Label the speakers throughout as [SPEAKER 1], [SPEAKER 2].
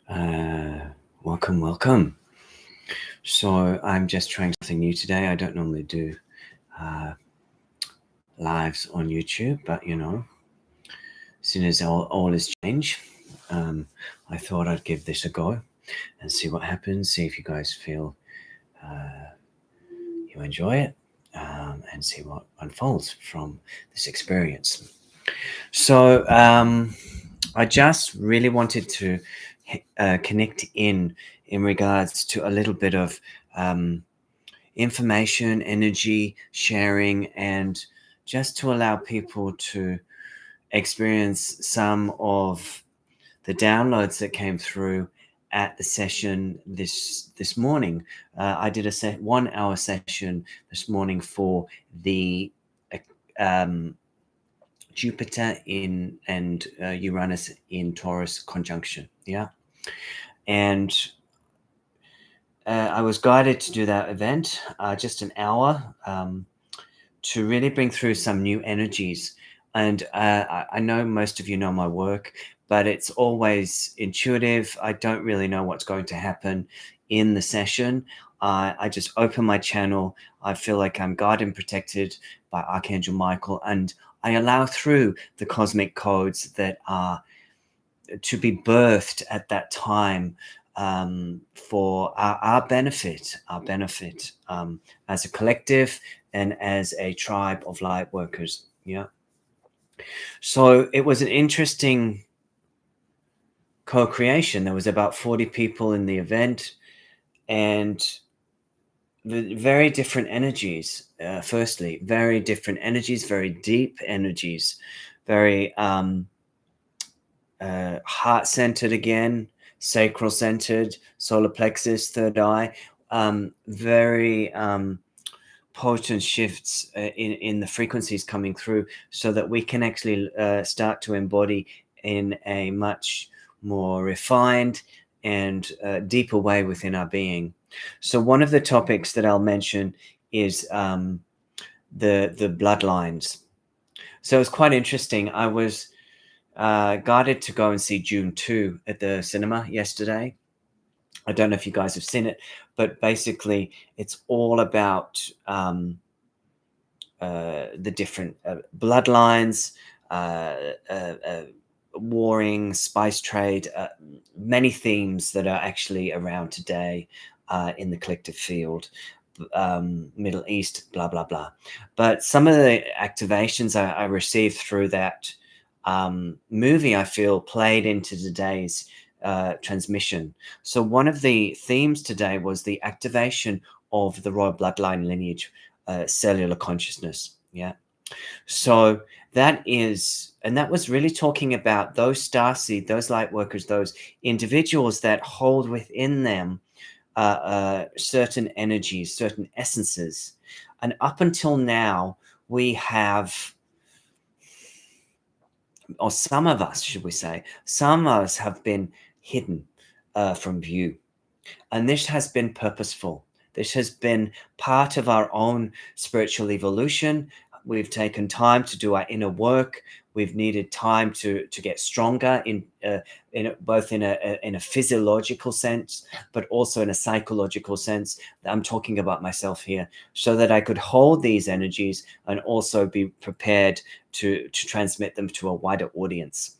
[SPEAKER 1] Welcome. So I'm just trying something new today. I don't normally do lives on YouTube, but as soon as all is changed, I thought I'd give this a go and see what happens. See if you guys feel you enjoy it, and see what unfolds from this experience. So I just really wanted to connect in regards to a little bit of information, energy sharing, and just to allow people to experience some of the downloads that came through at the session this morning. I did a 1 hour session this morning for the Jupiter and Uranus in Taurus conjunction. Yeah. And I was guided to do that event, just an hour, to really bring through some new energies. And I know most of you know my work, but it's always intuitive. I don't really know what's going to happen in the session. I just open my channel. I feel like I'm guarded and protected by Archangel Michael, and I allow through the cosmic codes that are to be birthed at that time, for our benefit, as a collective and as a tribe of light workers. Yeah. So it was an interesting co-creation. There was about 40 people in the event, and the very different energies. Firstly, very different energies, very deep energies, very heart-centered again, sacral-centered, solar plexus, third eye. Very potent shifts in the frequencies coming through, so that we can actually start to embody in a much more refined and deeper way within our being. So one of the topics that I'll mention is the bloodlines. So it's quite interesting. I was guided to go and see June 2 at the cinema yesterday. I don't know if you guys have seen it, but basically it's all about the different bloodlines, warring, spice trade, many themes that are actually around today in the collective field, Middle East, blah, blah, blah. But some of the activations I received through that movie, I feel, played into today's transmission. So one of the themes today was the activation of the royal bloodline lineage, cellular consciousness. Yeah. So that was really talking about those starseed, those light workers, those individuals that hold within them certain energies, certain essences. And up until now, we have, or some of us, should we say, some of us have been hidden from view. And this has been purposeful. This has been part of our own spiritual evolution. We've taken time to do our inner work. We've needed time to get stronger in both in a physiological sense, but also in a psychological sense. I'm talking about myself here, so that I could hold these energies and also be prepared to transmit them to a wider audience.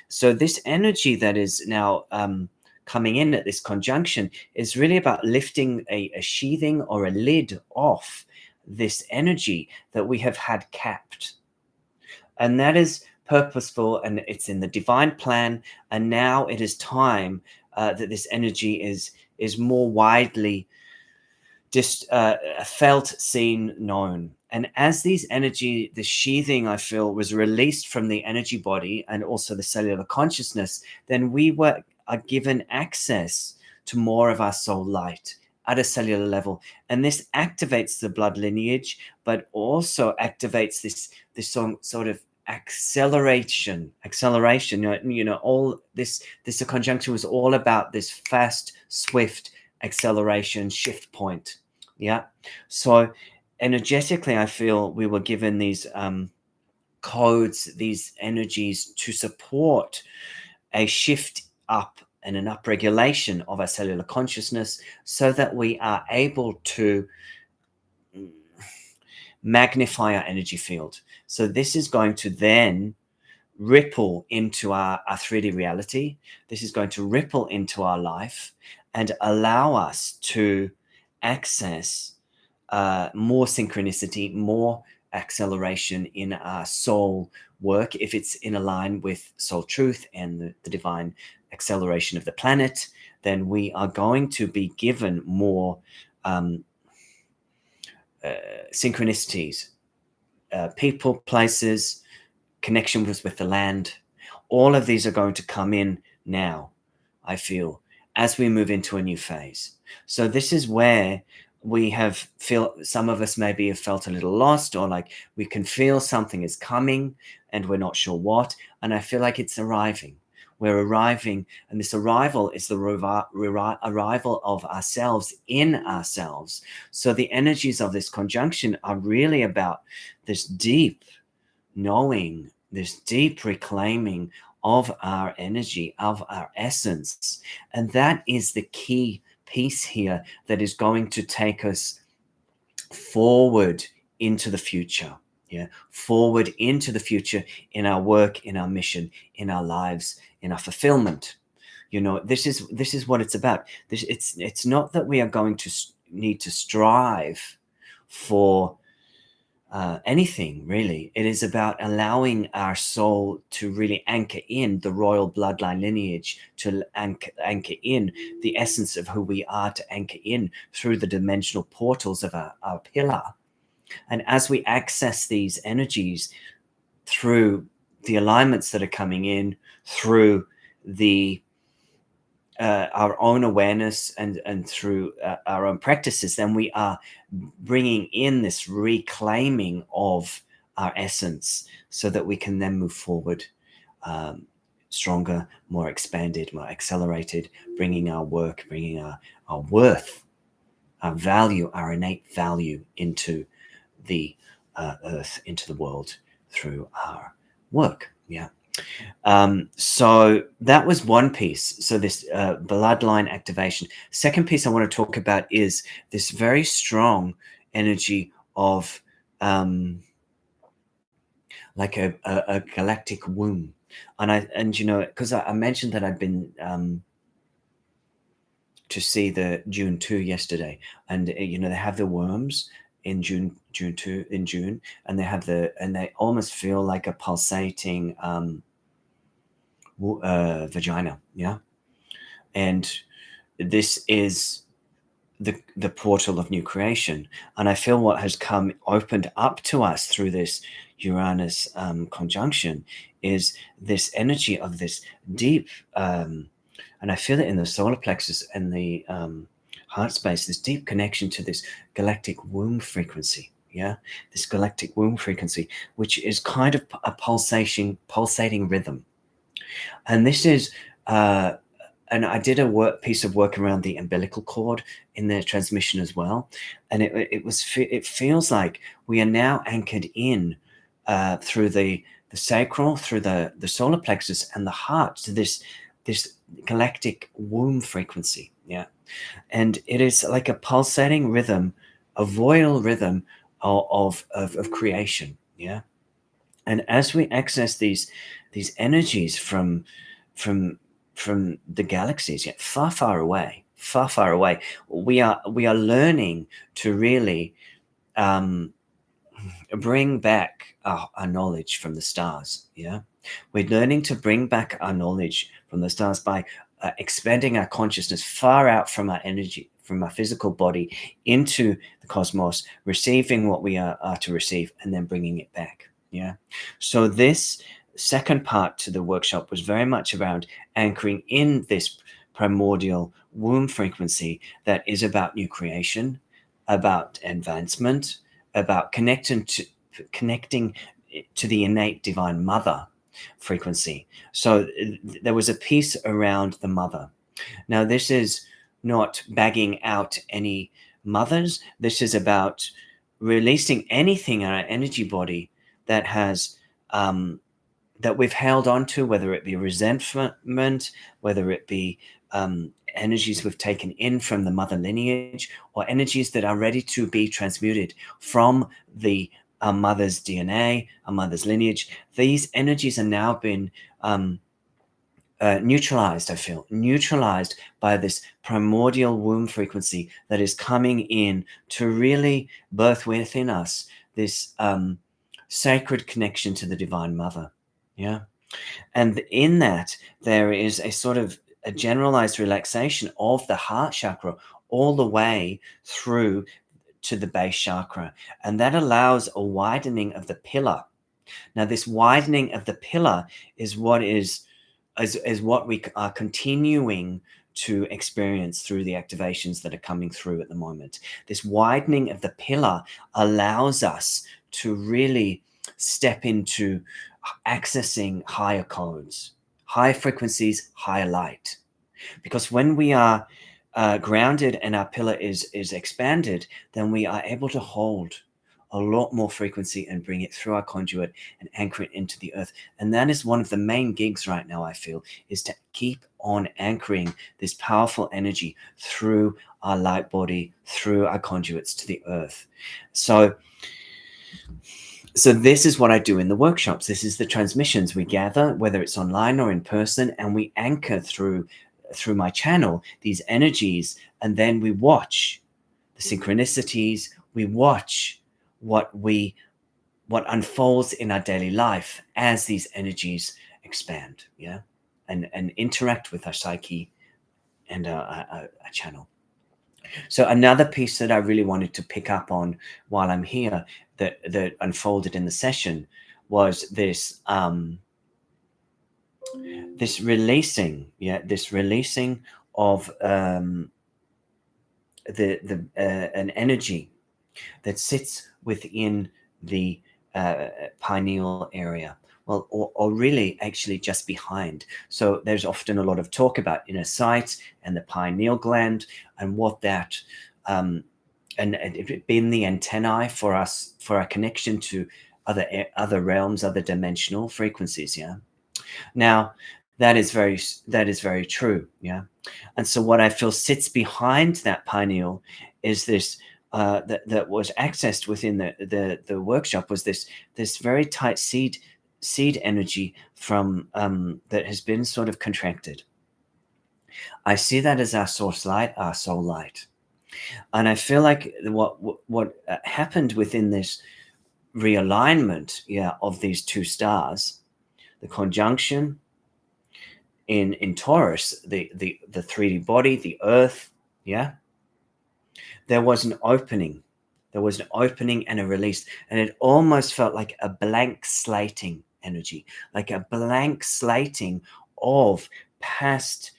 [SPEAKER 1] So this energy that is now coming in at this conjunction is really about lifting a sheathing or a lid off this energy that we have had capped. And that is purposeful, and it's in the divine plan. And now it is time that this energy is more widely just felt, seen, known. And as these energy, the sheathing, I feel, was released from the energy body and also the cellular consciousness, then we are given access to more of our soul light at a cellular level. And this activates the blood lineage, but also activates this sort of acceleration. All this conjunction was all about this fast, swift acceleration shift point. Yeah. So energetically, I feel we were given these codes, these energies to support a shift up and an upregulation of our cellular consciousness so that we are able to magnify our energy field. So this is going to then ripple into our 3D reality. This is going to ripple into our life and allow us to access more synchronicity, more acceleration in our soul work. If it's in line with soul truth and the divine acceleration of the planet, then we are going to be given more synchronicities, people, places, connection with the land. All of these are going to come in now, I feel, as we move into a new phase. So this is where we some of us maybe have felt a little lost, or like we can feel something is coming and we're not sure what. And I feel like it's arriving. We're arriving, and this arrival is the arrival of ourselves in ourselves. So the energies of this conjunction are really about this deep knowing, this deep reclaiming of our energy, of our essence. And that is the key piece here that is going to take us forward into the future. Yeah, forward into the future in our work, in our mission, in our lives, in our fulfillment. You know, this is what it's about. It's not that we are going to need to strive for anything, really. It is about allowing our soul to really anchor in the royal bloodline lineage, to anchor in the essence of who we are, to anchor in through the dimensional portals of our pillar. And as we access these energies through the alignments that are coming in, through the our own awareness and through our own practices, then we are bringing in this reclaiming of our essence so that we can then move forward stronger, more expanded, more accelerated, bringing our work, bringing our worth, our value, our innate value into the earth, into the world through our work. Yeah. So that was one piece. So this bloodline activation. Second piece I want to talk about is this very strong energy of like a galactic womb. And you know, because I mentioned that I've been to see the June 2 yesterday, and you know, they have the worms in June 2 in June, and they almost feel like a pulsating vagina. Yeah. And this is the portal of new creation. And I feel what has come opened up to us through this Uranus conjunction is this energy of this deep and I feel it in the solar plexus and the heart space, this deep connection to this galactic womb frequency. Yeah, this galactic womb frequency, which is kind of a pulsating rhythm. And this is and I did a piece of work around the umbilical cord in the transmission as well, and it feels like we are now anchored in through the sacral, through the solar plexus and the heart to this galactic womb frequency. Yeah, and it is like a pulsating rhythm, a royal rhythm of creation. Yeah, and as we access these energies from the galaxies, yet far away, we are learning to really bring back our knowledge from the stars. Yeah, we're learning to bring back our knowledge from the stars by expanding our consciousness far out from our energy, from our physical body into the cosmos, receiving what we are to receive, and then bringing it back. Yeah, so this second part to the workshop was very much around anchoring in this primordial womb frequency that is about new creation, about advancement, about connecting to the innate divine mother frequency. So there was a piece around the mother. Now, this is not bagging out any mothers. This is about releasing anything in our energy body that has that we've held on to, whether it be resentment, whether it be energies we've taken in from the mother lineage, or energies that are ready to be transmuted from the mother's DNA, a mother's lineage. These energies are now been neutralized, I feel, neutralized by this primordial womb frequency that is coming in to really birth within us this sacred connection to the Divine Mother. Yeah. And in that, there is a sort of a generalized relaxation of the heart chakra all the way through to the base chakra. And that allows a widening of the pillar. Now, this widening of the pillar is what what we are continuing to experience through the activations that are coming through at the moment. This widening of the pillar allows us to really step into accessing higher codes, higher frequencies, higher light. Because when we are grounded and our pillar is expanded, then we are able to hold a lot more frequency and bring it through our conduit and anchor it into the earth. And that is one of the main gigs right now, I feel, is to keep on anchoring this powerful energy through our light body, through our conduits to the earth. So this is what I do in the workshops. This is the transmissions we gather, whether it's online or in person, and we anchor through my channel these energies, and then we watch the synchronicities, we watch what unfolds in our daily life as these energies expand, yeah, and interact with our psyche and our channel. So another piece that I really wanted to pick up on while I'm here that unfolded in the session was this this releasing of an energy that sits within the pineal area. Well, or really actually just behind. So there's often a lot of talk about inner sight and the pineal gland and what that, and it being the antennae for us, for our connection to other realms, other dimensional frequencies. Yeah. Now that is very true. Yeah. And so what I feel sits behind that pineal is this that was accessed within the workshop was this very tight seed energy from that has been sort of contracted. I see that as our source light, our soul light, and I feel like what happened within this realignment, yeah, of these two stars, the conjunction in Taurus, the 3D body, the Earth, yeah. There was an opening. There was an opening and a release. And it almost felt like a blank slating energy, like a blank slating of past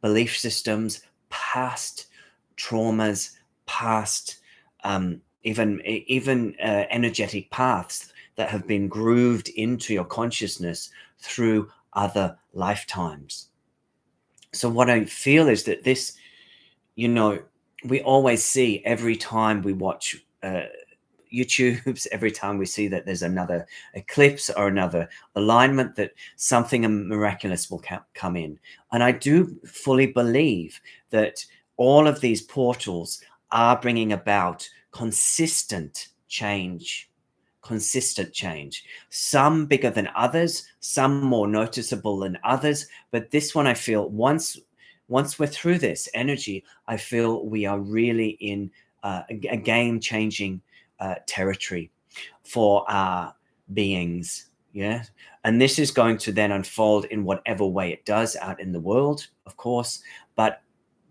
[SPEAKER 1] belief systems, past traumas, past even energetic paths that have been grooved into your consciousness through other lifetimes. So what I feel is that this, you know, we always see every time we watch YouTube's, every time we see that there's another eclipse or another alignment, that something miraculous will come in. And I do fully believe that all of these portals are bringing about consistent change, some bigger than others, some more noticeable than others. But this one, I feel, once we're through this energy, I feel we are really in a game-changing territory for our beings. Yeah. And this is going to then unfold in whatever way it does out in the world, of course. But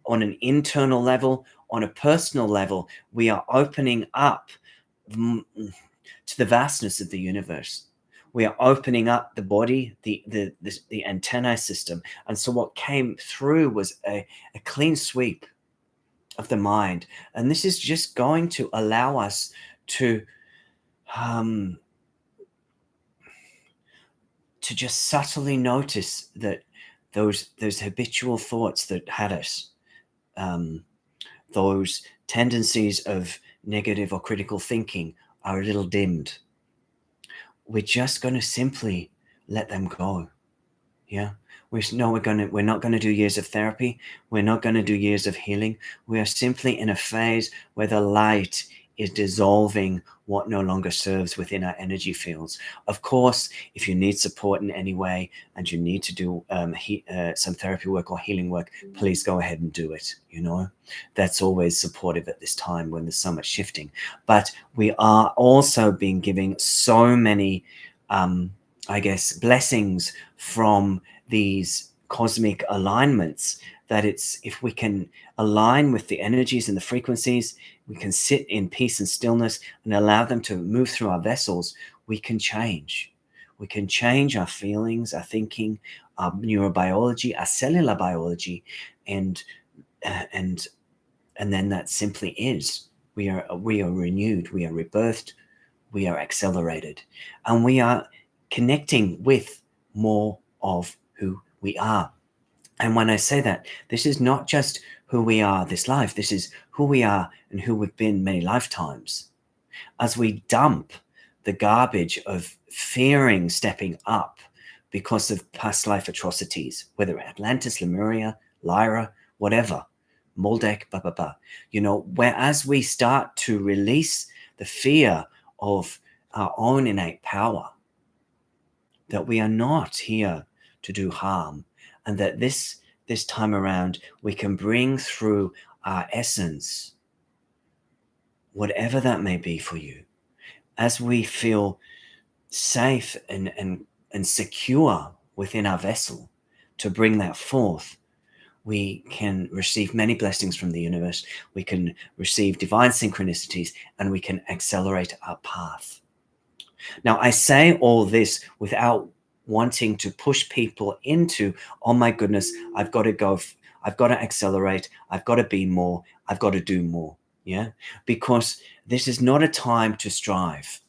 [SPEAKER 1] on an internal level, on a personal level, we are opening up to the vastness of the universe. We are opening up the body, the antennae system. And so what came through was a clean sweep of the mind. And this is just going to allow us to just subtly notice that those habitual thoughts that had us, those tendencies of negative or critical thinking, are a little dimmed. we're just going to simply let them go. Yeah. We're not going to do years of therapy. We're not going to do years of healing. We are simply in a phase where the light is dissolving what no longer serves within our energy fields. Of course, if you need support in any way and you need to do some therapy work or healing work, please go ahead and do it. That's always supportive at this time when there's so much shifting. But we are also being given so many blessings from these cosmic alignments, that if we can align with the energies and the frequencies, we can sit in peace and stillness and allow them to move through our vessels, we can change. We can change our feelings, our thinking, our neurobiology, our cellular biology, and then that simply is. We are renewed, we are rebirthed, we are accelerated, and we are connecting with more of who we are. And when I say that, this is not just who we are this life, this is who we are and who we've been many lifetimes. As we dump the garbage of fearing stepping up because of past life atrocities, whether Atlantis, Lemuria, Lyra, whatever, Moldek, blah, blah, blah. Whereas we start to release the fear of our own innate power, that we are not here to do harm, and that this time around we can bring through our essence, whatever that may be for you, as we feel safe and secure within our vessel to bring that forth. We can receive many blessings from the universe. We can receive divine synchronicities, and we can accelerate our path. Now, I say all this without wanting to push people into, oh my goodness, I've got to go, I've got to accelerate, I've got to be more, I've got to do more. Yeah, because this is not a time to strive.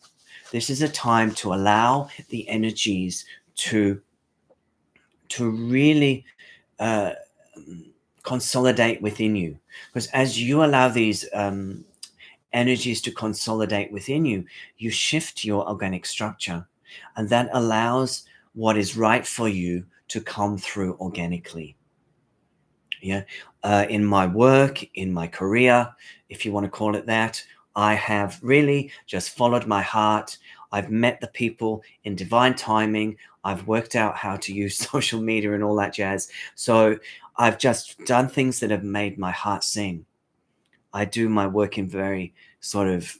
[SPEAKER 1] This is a time to allow the energies to really consolidate within you. Because as you allow these energies to consolidate within you, you shift your organic structure, and that allows what is right for you to come through organically. Yeah. In my work, in my career, if you want to call it that, I have really just followed my heart. I've met the people in divine timing. I've worked out how to use social media and all that jazz. So I've just done things that have made my heart sing. I do my work in very sort of,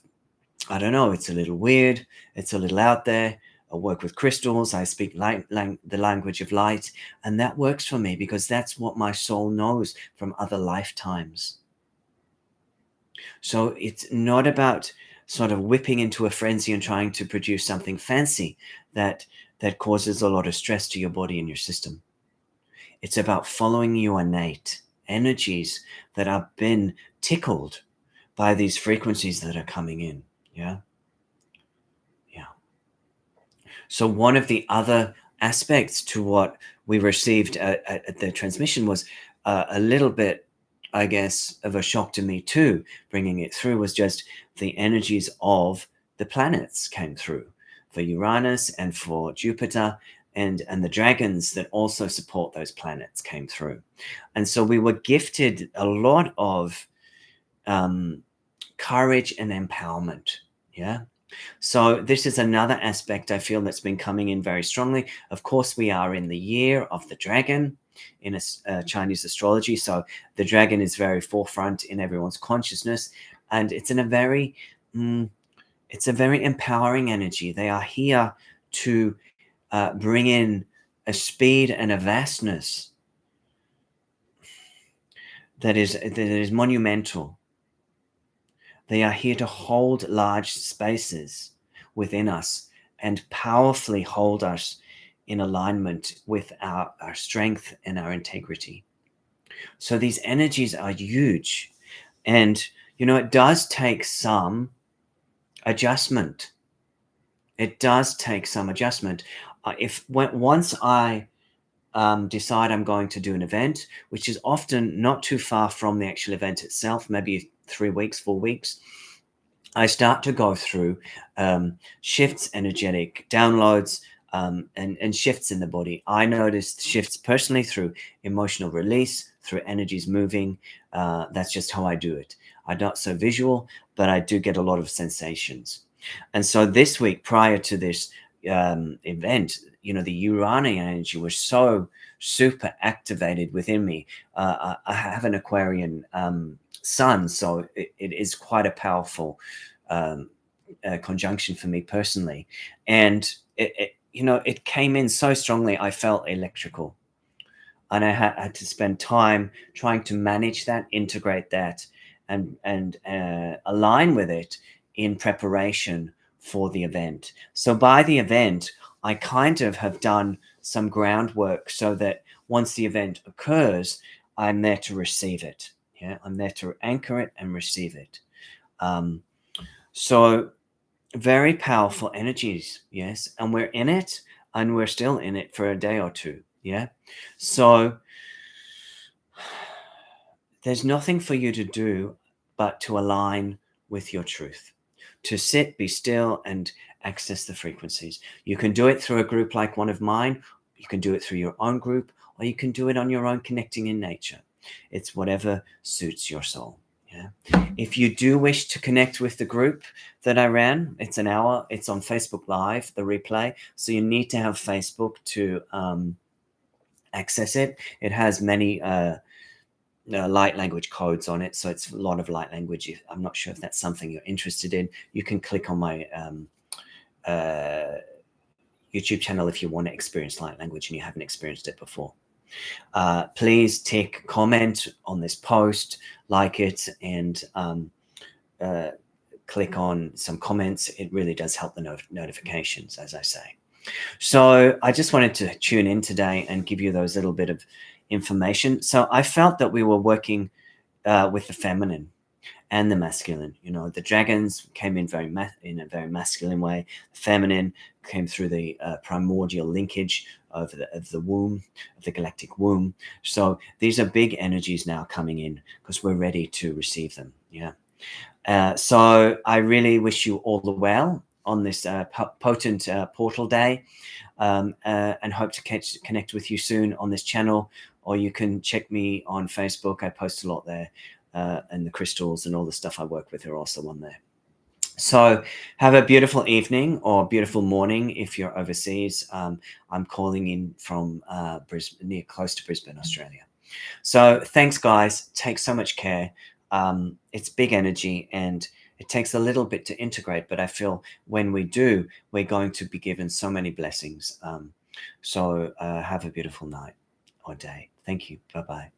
[SPEAKER 1] I don't know, it's a little weird. It's a little out there. I work with crystals. I speak the language of light. And that works for me because that's what my soul knows from other lifetimes. So it's not about sort of whipping into a frenzy and trying to produce something fancy that causes a lot of stress to your body and your system. It's about following your innate energies that have been tickled by these frequencies that are coming in. Yeah. So one of the other aspects to what we received at the transmission was a little bit, I guess, of a shock to me too. Bringing it through was just the energies of the planets came through for Uranus and for Jupiter, and the dragons that also support those planets came through. And so we were gifted a lot of courage and empowerment. Yeah. So this is another aspect I feel that's been coming in very strongly. Of course, we are in the year of the dragon in Chinese astrology. So the dragon is very forefront in everyone's consciousness, and it's a very empowering energy. They are here to bring in a speed and a vastness that is monumental. They are here to hold large spaces within us and powerfully hold us in alignment with our strength and our integrity. So these energies are huge. And, it does take some adjustment. It does take some adjustment. Once I decide I'm going to do an event, which is often not too far from the actual event itself, maybe 3 weeks, 4 weeks, I start to go through shifts, energetic downloads, and shifts in the body. I noticed shifts personally through emotional release, through energies moving. That's just how I do it. I'm not so visual, but I do get a lot of sensations. And so this week, prior to this event, the Uranian energy was so super activated within me. I have an Aquarian sun, so it is quite a powerful um, conjunction for me personally, and it came in so strongly. I felt electrical, and I had to spend time trying to manage that, integrate that, and align with it in preparation for the event. So by the event, I kind of have done some groundwork so that once the event occurs, I'm there to receive it. Yeah, I'm there to anchor it and receive it. Um, so very powerful energies, yes, and we're in it, and we're still in it for a day or two. Yeah, so there's nothing for you to do but to align with your truth, to sit, be still, and access the frequencies. You can do it through a group like one of mine, you can do it through your own group, or you can do it on your own, connecting in nature. It's whatever suits your soul. Yeah. If you do wish to connect with the group that I ran, it's an hour. It's on Facebook Live, the replay. So you need to have Facebook to access it. It has many light language codes on it, so it's a lot of light language. I'm not sure if that's something you're interested in. You can click on my uh, YouTube channel if you want to experience light language and you haven't experienced it before. Please tick comment on this post, like it, and click on some comments. It really does help the notifications, as I say. So I just wanted to tune in today and give you those little bit of information. So I felt that we were working with the feminine and the masculine. The dragons came in in a very masculine way. The feminine came through the primordial linkage of the womb, of the galactic womb. So these are big energies now coming in because we're ready to receive them. Yeah. So I really wish you all the well on this potent portal day, and hope to connect with you soon on this channel, or you can check me on Facebook. I post a lot there, and the crystals and all the stuff I work with are also on there. So have a beautiful evening or beautiful morning if you're overseas. I'm calling in from Brisbane, close to Brisbane, Australia. So thanks, guys. Take so much care. It's big energy and it takes a little bit to integrate, but I feel when we do, we're going to be given so many blessings. So have a beautiful night or day. Thank you. Bye-bye.